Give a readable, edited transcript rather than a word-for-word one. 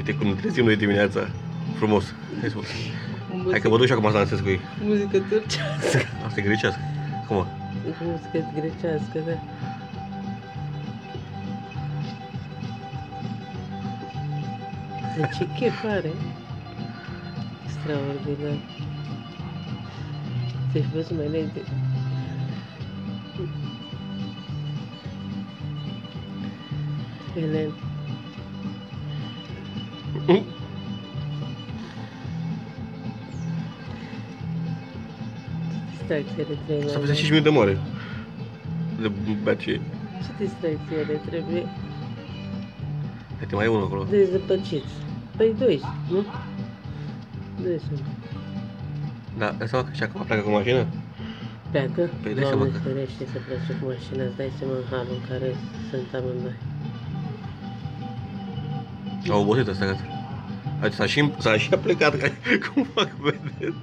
Uite cum ne trezim noi dimineața. Frumos. Hai că mă duc și acum să dansez cu ei. Muzică turcească. Asta e grecească. Cum? Muzică grecească, da. Ce chef are. Extraordinar. Ți-ai văzut mai înainte. Elen. Distracțiile trebuie. S-a peste 5 minute moare. De bacie. Ce distracțiile trebuie? Uite, mai e unul acolo. De zăpăciți. Păi doi, nu? Doi sunt. Da, ăsta mă, că și acum pleacă cu mașina? Pleacă? Păi dai seama Doamne că... ferește să plece cu mașina, îți dai seama în halul în care sunt amândoi. Au obosit ăsta, gata. Adică s-a și plecat, cum fac, vedeți?